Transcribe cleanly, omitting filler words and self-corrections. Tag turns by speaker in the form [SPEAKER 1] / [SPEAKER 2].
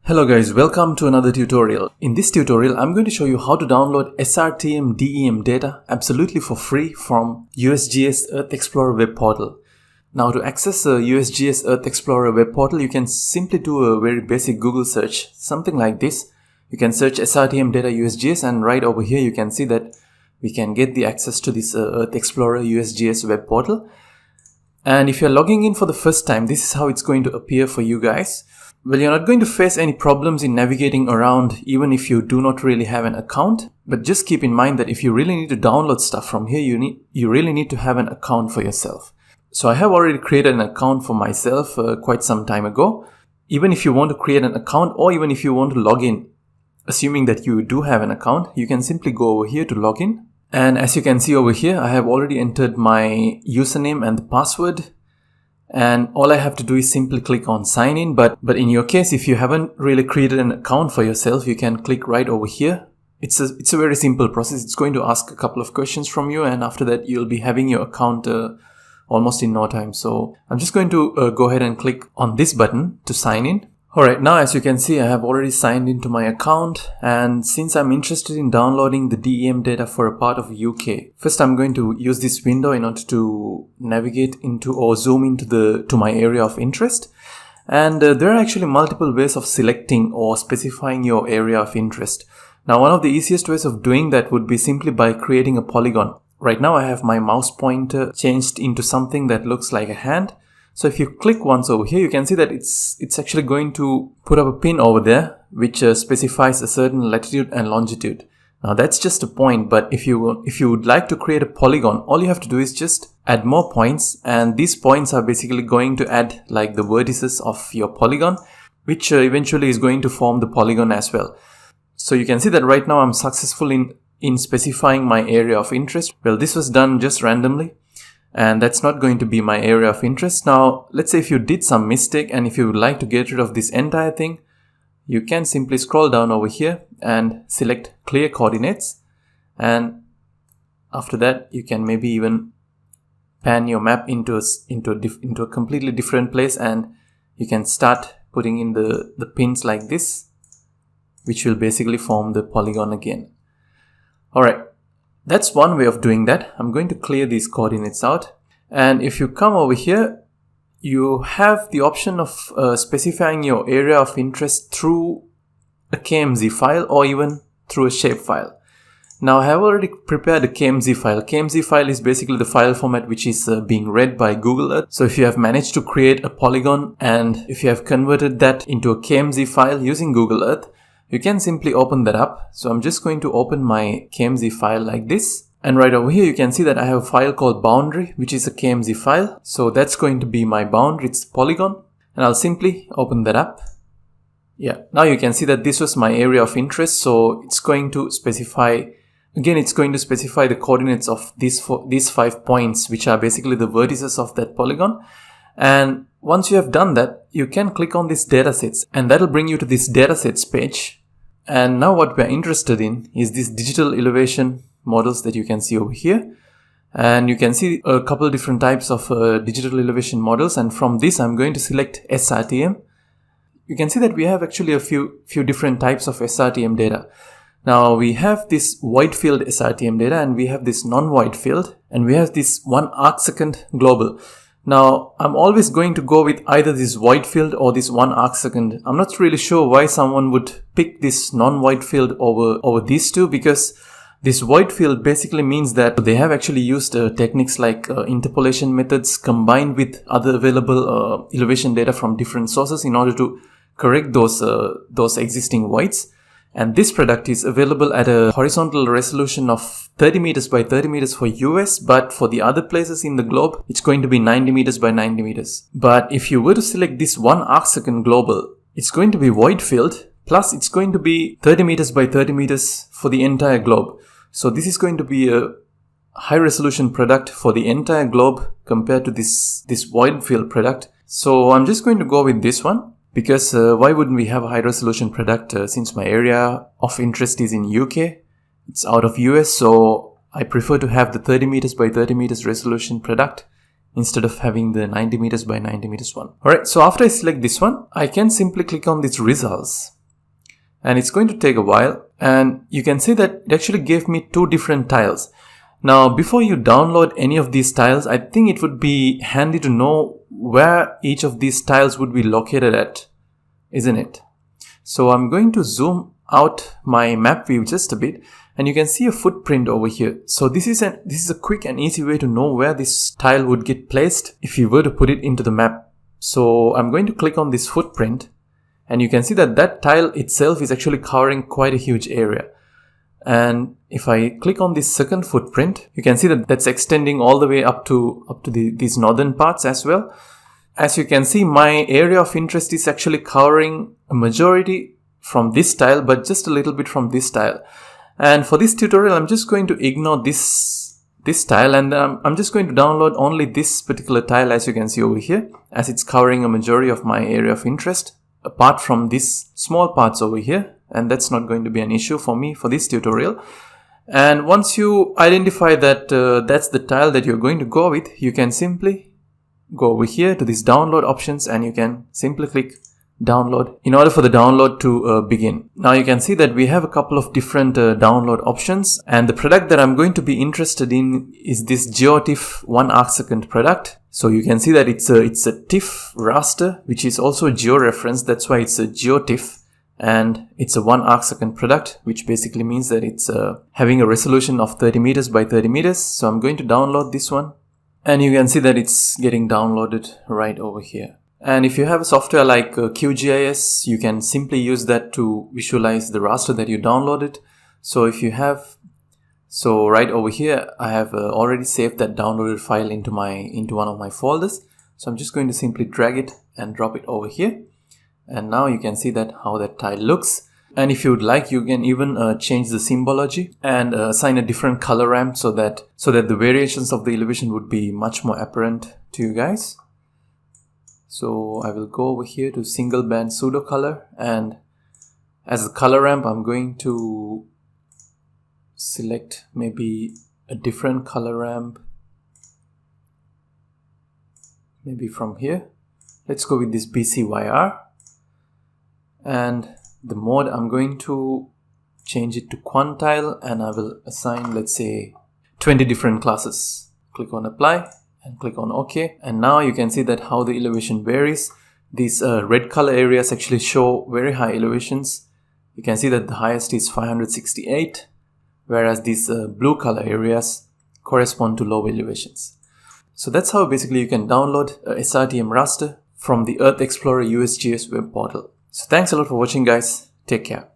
[SPEAKER 1] Hello guys, welcome to another tutorial. In this tutorial, I'm going to show you how to download SRTM DEM data absolutely for free from Usgs EarthExplorer web portal. Now to access a Usgs EarthExplorer web portal, you can simply do a very basic Google search, something like this. You can search SRTM data USGS and right over here you can see that we can get the access to this EarthExplorer USGS web portal. And if you're logging in for the first time, this is how it's going to appear for you guys. Well, you're not going to face any problems in navigating around even if you do not really have an account. But just keep in mind that if you really need to download stuff from here, you really need to have an account for yourself. So I have already created an account for myself quite some time ago. Even if you want to create an account or even if you want to log in, assuming that you do have an account, you can simply go over here to log in. And as you can see over here, I have already entered my username and the password. And all I have to do is simply click on sign in. But in your case, if you haven't really created an account for yourself, you can click right over here. It's a very simple process. It's going to ask a couple of questions from you. And after that, you'll be having your account almost in no time. So I'm just going to go ahead and click on this button to sign in. Alright, now as you can see, I have already signed into my account, and since I'm interested in downloading the DEM data for a part of UK, first I'm going to use this window in order to navigate into or zoom into my area of interest. And there are actually multiple ways of selecting or specifying your area of interest. Now one of the easiest ways of doing that would be simply by creating a polygon. Right now I have my mouse pointer changed into something that looks like a hand. So if you click once over here, you can see that it's actually going to put up a pin over there, which specifies a certain latitude and longitude. Now that's just a point, but if you would like to create a polygon, all you have to do is just add more points, and these points are basically going to add like the vertices of your polygon, which eventually is going to form the polygon as well. So you can see that right now I'm successful in specifying my area of interest. Well, this was done just randomly. And that's not going to be my area of interest. Now, let's say if you did some mistake and if you would like to get rid of this entire thing, you can simply scroll down over here and select clear coordinates. And after that, you can maybe even pan your map into a completely different place, and you can start putting in the pins like this, which will basically form the polygon again. Alright. That's one way of doing that. I'm going to clear these coordinates out. And if you come over here, you have the option of specifying your area of interest through a Kmz file or even through a shapefile. Now I have already prepared a Kmz file. Kmz file is basically the file format which is being read by Google Earth. So if you have managed to create a polygon and if you have converted that into a Kmz file using Google Earth, you can simply open that up. So I'm just going to open my Kmz file like this. And right over here, you can see that I have a file called boundary, which is a Kmz file. So that's going to be my boundary. It's polygon. And I'll simply open that up. Yeah, now you can see that this was my area of interest. So it's going to specify, again, it's going to specify the coordinates of these 5 points, which are basically the vertices of that polygon. And once you have done that, you can click on these datasets, and that'll bring you to this datasets page. And now what we're interested in is these digital elevation models that you can see over here. And you can see a couple different types of digital elevation models. And from this, I'm going to select SRTM. You can see that we have actually a few different types of SRTM data. Now we have this wide field SRTM data, and we have this non-wide field, and we have this 1 arcsecond global. Now, I'm always going to go with either this wide field or this 1 arcsecond. I'm not really sure why someone would pick this non-wide field over these two, because this wide field basically means that they have actually used techniques like interpolation methods combined with other available elevation data from different sources in order to correct those existing wides. And this product is available at a horizontal resolution of 30 meters by 30 meters for US, but for the other places in the globe, it's going to be 90 meters by 90 meters. But if you were to select this 1 arcsecond global, it's going to be wide field, plus it's going to be 30 meters by 30 meters for the entire globe. So this is going to be a high resolution product for the entire globe compared to this wide field product. So I'm just going to go with this one. Because why wouldn't we have a high resolution product since my area of interest is in UK, it's out of US, so I prefer to have the 30 meters by 30 meters resolution product instead of having the 90 meters by 90 meters one. Alright, so after I select this one, I can simply click on these results. And it's going to take a while. And you can see that it actually gave me 2 different tiles. Now, before you download any of these tiles, I think it would be handy to know where each of these tiles would be located at, isn't it? So I'm going to zoom out my map view just a bit, and you can see a footprint over here. So this is a quick and easy way to know where this tile would get placed if you were to put it into the map. So I'm going to click on this footprint, and you can see that that tile itself is actually covering quite a huge area. And if I click on this second footprint, you can see that that's extending all the way up to these northern parts as well. As you can see, my area of interest is actually covering a majority from this tile, but just a little bit from this tile. And for this tutorial, I'm just going to ignore this tile, and I'm just going to download only this particular tile, as you can see over here, as it's covering a majority of my area of interest, apart from these small parts over here. And that's not going to be an issue for me for this tutorial. And once you identify that that's the tile that you're going to go with, you can simply go over here to these download options, and you can simply click download in order for the download to begin. Now you can see that we have a couple of different download options, and the product that I'm going to be interested in is this GeoTIFF 1 arcsecond product. So you can see that it's a TIFF raster, which is also a georeference. That's why it's a GeoTIFF. And it's a 1 arcsecond product, which basically means that it's having a resolution of 30 meters by 30 meters. So I'm going to download this one, and you can see that it's getting downloaded right over here. And if you have a software like QGIS, you can simply use that to visualize the raster that you downloaded. So if you have, so right over here, I have already saved that downloaded file into one of my folders. So I'm just going to simply drag it and drop it over here. And now you can see that how that tile looks. And if you would like, you can even change the symbology and assign a different color ramp so that the variations of the elevation would be much more apparent to you guys. So I will go over here to single band pseudo color, and as a color ramp, I'm going to select maybe a different color ramp, maybe from here. Let's go with this BCYR. And the mode, I'm going to change it to quantile, and I will assign, let's say, 20 different classes. Click on apply and click on OK. And now you can see that how the elevation varies. These red color areas actually show very high elevations. You can see that the highest is 568, whereas these blue color areas correspond to low elevations. So that's how basically you can download a SRTM raster from the EarthExplorer USGS web portal. So thanks a lot for watching, guys. Take care.